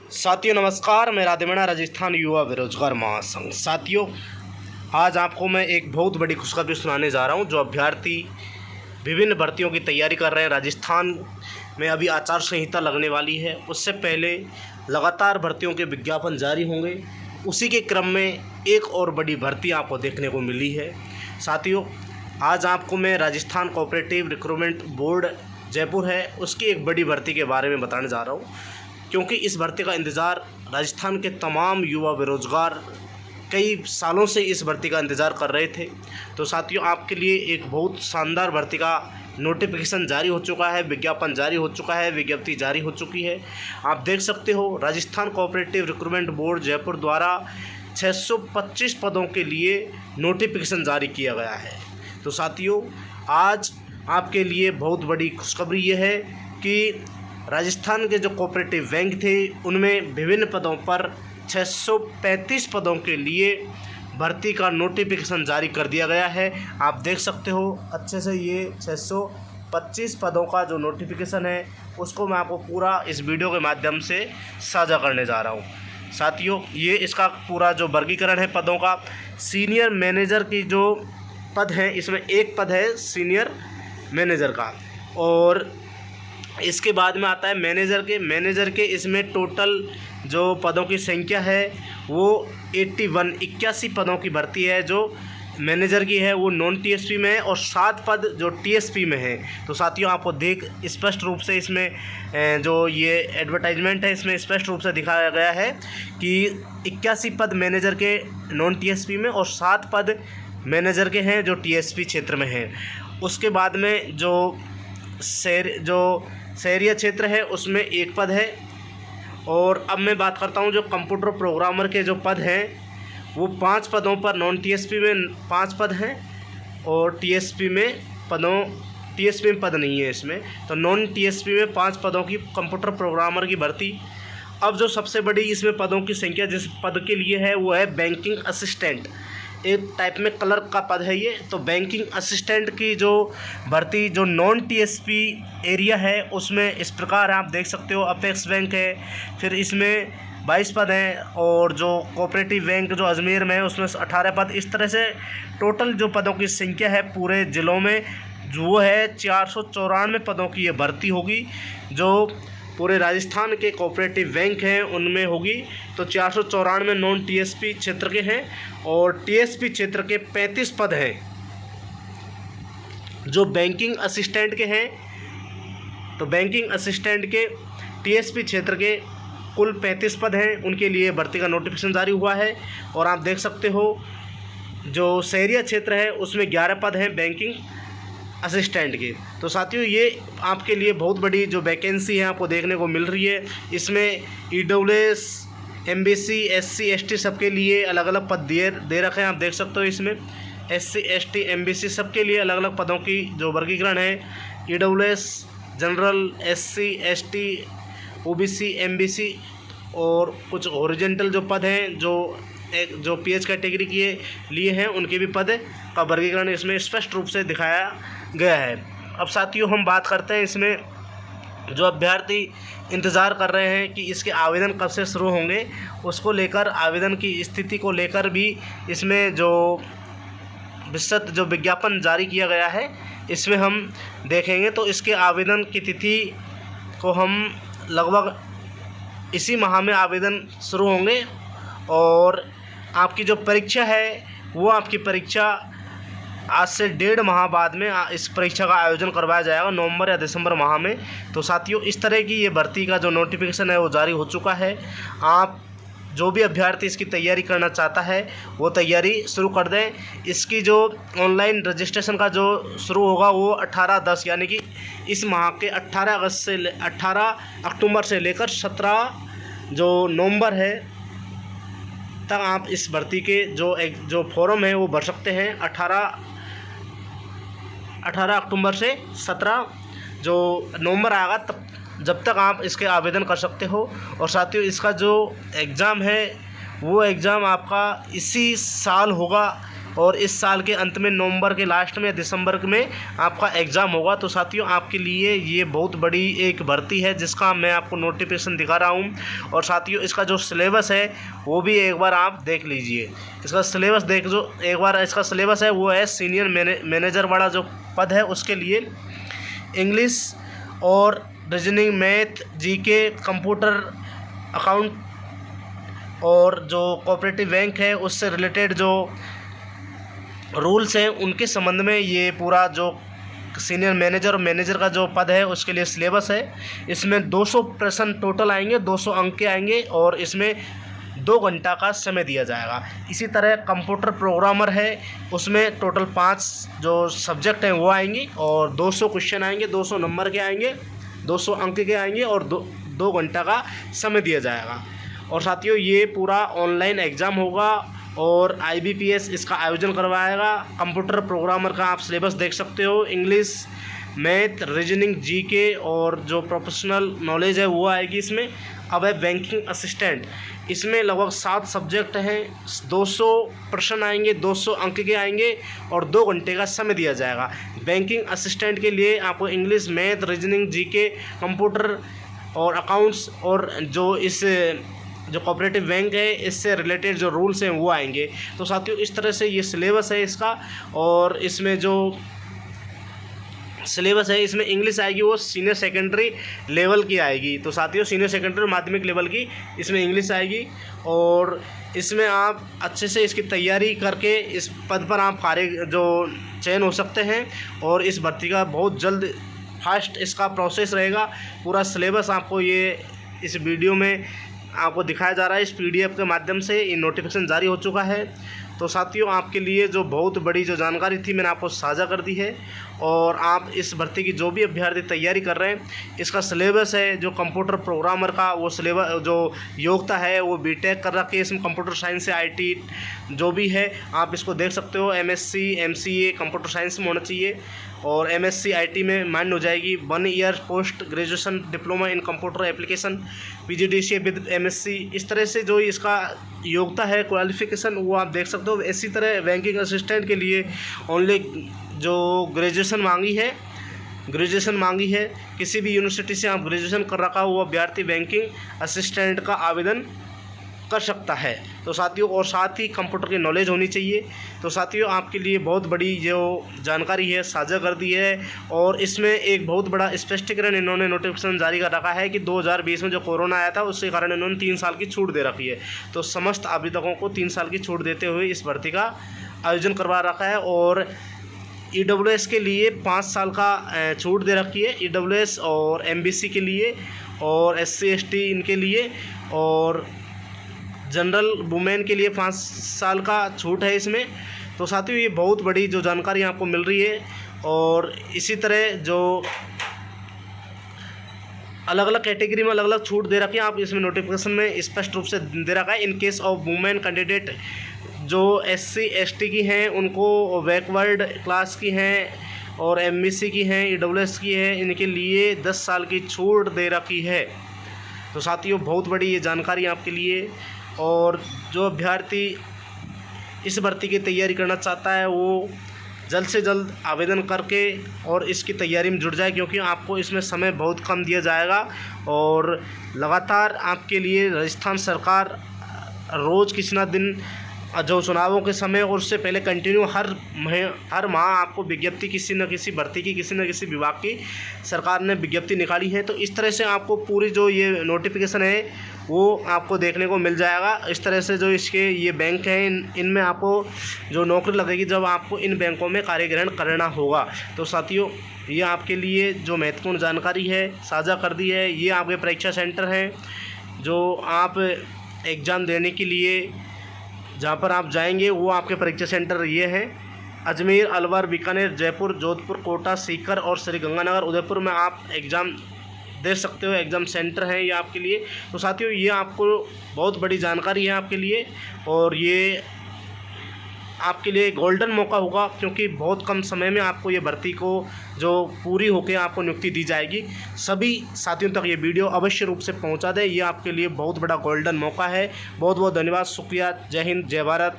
साथियों नमस्कार, मैं राधेमणा राजस्थान युवा बेरोजगार महासंघ। साथियों, आज आपको मैं एक बहुत बड़ी खुशखबरी सुनाने जा रहा हूं। जो अभ्यर्थी विभिन्न भर्तियों की तैयारी कर रहे हैं, राजस्थान में अभी आचार संहिता लगने वाली है, उससे पहले लगातार भर्तियों के विज्ञापन जारी होंगे। उसी के क्रम में एक और बड़ी भर्ती आपको देखने को मिली है। साथियों, आज आपको मैं Rajasthan cooperative recruitment board Jaipur है, उसकी एक बड़ी भर्ती के बारे में बताने जा रहा हूँ, क्योंकि इस भर्ती का इंतज़ार राजस्थान के तमाम युवा बेरोजगार कई सालों से इस भर्ती का इंतज़ार कर रहे थे। तो साथियों, आपके लिए एक बहुत शानदार भर्ती का नोटिफिकेशन जारी हो चुका है, विज्ञापन जारी हो चुका है, विज्ञप्ति जारी हो चुकी है। आप देख सकते हो, Rajasthan cooperative recruitment board Jaipur द्वारा 625 पदों के लिए नोटिफिकेशन जारी किया गया है। तो साथियों, आज आपके लिए बहुत बड़ी खुशखबरी ये है कि राजस्थान के जो कोऑपरेटिव बैंक थे, उनमें विभिन्न पदों पर 635 पदों के लिए भर्ती का नोटिफिकेशन जारी कर दिया गया है। आप देख सकते हो अच्छे से, ये 625 पदों का जो नोटिफिकेशन है, उसको मैं आपको पूरा इस वीडियो के माध्यम से साझा करने जा रहा हूँ। साथियों, ये इसका पूरा जो वर्गीकरण है पदों का, सीनियर मैनेजर की जो पद हैं, इसमें एक पद है सीनियर मैनेजर का, और इसके बाद में आता है मैनेजर के इसमें टोटल जो पदों की संख्या है वो 81 पदों की भर्ती है जो मैनेजर की है, वो नॉन टीएसपी में है, और 7 पद जो टीएसपी में है। तो साथियों, आपको देख स्पष्ट रूप से इसमें जो ये एडवर्टाइजमेंट है, इसमें स्पष्ट रूप से दिखाया गया है कि 81 पद मैनेजर के नॉन टीएसपी में और 7 पद मैनेजर के हैं जो टीएसपी क्षेत्र में हैं। उसके बाद में जो शहरिया क्षेत्र है, उसमें 1 पद है। और अब मैं बात करता हूं, जो कंप्यूटर प्रोग्रामर के जो पद हैं, वो 5 पदों पर नॉन टीएसपी में 5 पद हैं, और टीएसपी में पद नहीं है इसमें। तो नॉन टीएसपी में 5 पदों की कंप्यूटर प्रोग्रामर की भर्ती। अब जो सबसे बड़ी इसमें पदों की संख्या जिस पद के लिए है, वो है बैंकिंग असिस्टेंट, एक टाइप में क्लर्क का पद है ये। तो बैंकिंग असिस्टेंट की जो भर्ती जो नॉन टीएसपी एरिया है, उसमें इस प्रकार है, आप देख सकते हो, अपेक्स बैंक है, फिर इसमें 22 पद हैं, और जो कोऑपरेटिव बैंक जो अजमेर में है, उसमें 18 पद। इस तरह से टोटल जो पदों की संख्या है पूरे ज़िलों में जो है 494 पदों की ये भर्ती होगी, जो पूरे राजस्थान के कोऑपरेटिव बैंक हैं उनमें होगी। तो 494 नॉन टीएसपी क्षेत्र के हैं, और टीएसपी क्षेत्र के 35 पद हैं जो बैंकिंग असिस्टेंट के हैं। तो बैंकिंग असिस्टेंट के टीएसपी क्षेत्र के कुल 35 पद हैं, उनके लिए भर्ती का नोटिफिकेशन जारी हुआ है। और आप देख सकते हो, जो शहरिया क्षेत्र है उसमें 11 पद हैं बैंकिंग असिस्टेंट के। तो साथियों, ये आपके लिए बहुत बड़ी जो वैकेंसी है आपको देखने को मिल रही है। इसमें ईडब्ल्यूएस, एमबीसी, एससी, एसटी सबके लिए अलग अलग पद दे रखे हैं। आप देख सकते हो, इसमें एससी, एसटी, एमबीसी सबके लिए अलग अलग पदों की जो वर्गीकरण है। EWS general, SC, ST, OBC, MBC, और कुछ हॉरिजॉन्टल जो पद हैं जो पीएच कैटेगरी के लिए हैं, उनके भी पद का वर्गीकरण इसमें स्पष्ट रूप से दिखाया गया है। अब साथियों, हम बात करते हैं इसमें जो अभ्यर्थी इंतज़ार कर रहे हैं कि इसके आवेदन कब से शुरू होंगे, उसको लेकर, आवेदन की स्थिति को लेकर भी इसमें जो विस्तृत जो विज्ञापन जारी किया गया है, इसमें हम देखेंगे। तो इसके आवेदन की तिथि को हम लगभग इसी माह में आवेदन शुरू होंगे, और आपकी जो परीक्षा है वो आपकी परीक्षा आज से 1.5 माह बाद में इस परीक्षा का आयोजन करवाया जाएगा, नवंबर या दिसंबर माह में। तो साथियों, इस तरह की ये भर्ती का जो नोटिफिकेशन है वो जारी हो चुका है। आप जो भी अभ्यर्थी इसकी तैयारी करना चाहता है वो तैयारी शुरू कर दें। इसकी जो ऑनलाइन रजिस्ट्रेशन का जो शुरू होगा वो 18/10 यानी कि इस माह के 18 अक्टूबर से लेकर 17 जो नवंबर है तक आप इस भर्ती के जो फॉर्म है वो भर सकते हैं। 18 अक्टूबर से 17 जो नवंबर आएगा तब जब तक आप इसके आवेदन कर सकते हो। और साथियों, इसका जो एग्ज़ाम है वो एग्ज़ाम आपका इसी साल होगा, और इस साल के अंत में नवंबर के लास्ट में दिसंबर में आपका एग्ज़ाम होगा। तो साथियों आपके लिए ये बहुत बड़ी एक भर्ती है जिसका मैं आपको नोटिफिकेशन दिखा रहा हूँ। और साथियों इसका जो सिलेबस है वो भी एक बार आप देख लीजिए। इसका सिलेबस देख जो एक बार इसका सिलेबस है वो है सीनियर मैनेजर वाला जो पद है उसके लिए इंग्लिश और reasoning, math, GK, computer, account और जो कोऑपरेटिव बैंक है उससे रिलेटेड जो रूल्स हैं उनके संबंध में ये पूरा जो सीनियर मैनेजर और मैनेजर का जो पद है उसके लिए सिलेबस है। इसमें 200 प्रश्न टोटल आएंगे, 200 अंक के आएंगे और इसमें 2 घंटा का समय दिया जाएगा। इसी तरह कंप्यूटर प्रोग्रामर है उसमें टोटल 5 जो सब्जेक्ट हैं वो आएंगे और 200 क्वेश्चन आएंगे, 200 नंबर के आएंगे, 200 अंक के आएंगे और 2 घंटा का समय दिया जाएगा। और साथियों ये पूरा ऑनलाइन एग्ज़ाम होगा और IBPS इसका आयोजन करवाएगा। कंप्यूटर प्रोग्रामर का आप सिलेबस देख सकते हो, इंग्लिश, मैथ, रीजनिंग, जीके और जो प्रोफेशनल नॉलेज है वो आएगी इसमें। अब है बैंकिंग असिस्टेंट, इसमें लगभग 7 सब्जेक्ट हैं, 200 प्रश्न आएंगे, 200 अंक के आएंगे और 2 घंटे का समय दिया जाएगा। बैंकिंग असिस्टेंट के लिए आपको English, math, reasoning, GK, computer और अकाउंट्स और जो कोऑपरेटिव बैंक है इससे रिलेटेड जो रूल्स हैं वो आएंगे। तो साथियों इस तरह से ये सिलेबस है इसका। और इसमें जो सिलेबस है इसमें इंग्लिश आएगी वो सीनियर सेकेंडरी लेवल की आएगी। तो साथियों सीनियर सेकेंडरी माध्यमिक लेवल की इसमें इंग्लिश आएगी और इसमें आप अच्छे से इसकी तैयारी करके इस पद पर आप चयन हो सकते हैं। और इस भर्ती का बहुत जल्द फास्ट इसका प्रोसेस रहेगा। पूरा सिलेबस आपको ये इस वीडियो में आपको दिखाया जा रहा है, इस PDF के माध्यम से ये नोटिफिकेशन जारी हो चुका है। तो साथियों आपके लिए जो बहुत बड़ी जो जानकारी थी मैंने आपको साझा कर दी है। और आप इस भर्ती की जो भी अभ्यर्थी तैयारी कर रहे हैं इसका सिलेबस है जो कंप्यूटर प्रोग्रामर का वो सिलेबस जो योग्यता है वो BTech कर रखी है, इसमें कंप्यूटर साइंस से IT जो भी है आप इसको देख सकते हो। MSc MCA कंप्यूटर साइंस में होना चाहिए और MSc IT में मान्य हो जाएगी। 1 year post graduation diploma in computer application PGDCA with MSc, इस तरह से जो इसका योग्यता है क्वालिफिकेशन वो आप देख सकते हो। इसी तरह बैंकिंग असिस्टेंट के लिए ओनली जो ग्रेजुएशन मांगी है, किसी भी यूनिवर्सिटी से आप ग्रेजुएशन कर रखा हो वो अभ्यर्थी बैंकिंग असिस्टेंट का आवेदन कर सकता है। तो साथियों और साथ ही कंप्यूटर की नॉलेज होनी चाहिए। तो साथियों आपके लिए बहुत बड़ी जो जानकारी है साझा कर दी है। और इसमें एक बहुत बड़ा स्पष्टीकरण इन्होंने नोटिफिकेशन जारी कर रखा है कि 2020 में जो कोरोना आया था उसके कारण इन्होंने 3 साल की छूट दे रखी है। तो समस्त आवेदकों को 3 साल की छूट देते हुए इस भर्ती का आयोजन करवा रखा है। और EWS के लिए 5 साल का छूट दे रखी है, EWS और MBC के लिए और SC ST इनके लिए और जनरल वुमेन के लिए 5 साल का छूट है इसमें। तो साथियों ये बहुत बड़ी जो जानकारी आपको मिल रही है। और इसी तरह जो अलग अलग कैटेगरी में अलग अलग छूट दे रखी है आप इसमें नोटिफिकेशन में स्पष्ट रूप से दे रखा है। In case of women candidate जो SC ST की हैं उनको बैकवर्ड क्लास की हैं और MBC की हैं, EWS की है, इनके लिए 10 साल की छूट दे रखी है। तो साथियों बहुत बड़ी ये जानकारी आपके लिए। और जो अभ्यर्थी इस भर्ती की तैयारी करना चाहता है वो जल्द से जल्द आवेदन करके और इसकी तैयारी में जुट जाए, क्योंकि आपको इसमें समय बहुत कम दिया जाएगा। और लगातार आपके लिए राजस्थान सरकार रोज़ किसी न दिन जो चुनावों के समय और उससे पहले कंटिन्यू हर माह आपको विज्ञप्ति किसी न किसी भर्ती की किसी न किसी विभाग की सरकार ने विज्ञप्ति निकाली है। तो इस तरह से आपको पूरी जो ये नोटिफिकेशन है वो आपको देखने को मिल जाएगा। इस तरह से जो इसके ये बैंक हैं इनमें आपको जो नौकरी लगेगी जब आपको इन बैंकों में कार्यग्रहण करना होगा। तो साथियों ये आपके लिए जो महत्वपूर्ण जानकारी है साझा कर दी है। ये आपके परीक्षा सेंटर हैं जो आप एग्ज़ाम देने के लिए जहाँ पर आप जाएंगे वो आपके परीक्षा सेंटर ये हैं। अजमेर, अलवर, बीकानेर, जयपुर, जोधपुर, कोटा, सीकर और श्रीगंगानगर, उदयपुर में आप एग्ज़ाम दे सकते हो। एग्ज़ाम सेंटर हैं ये आपके लिए। तो साथियों ये आपको बहुत बड़ी जानकारी है आपके लिए और ये आपके लिए गोल्डन मौका होगा, क्योंकि बहुत कम समय में आपको ये भर्ती को जो पूरी होकर आपको नियुक्ति दी जाएगी। सभी साथियों तक ये वीडियो अवश्य रूप से पहुंचा दें, ये आपके लिए बहुत बड़ा गोल्डन मौका है। बहुत बहुत धन्यवाद, शुक्रिया, जय हिंद, जय भारत।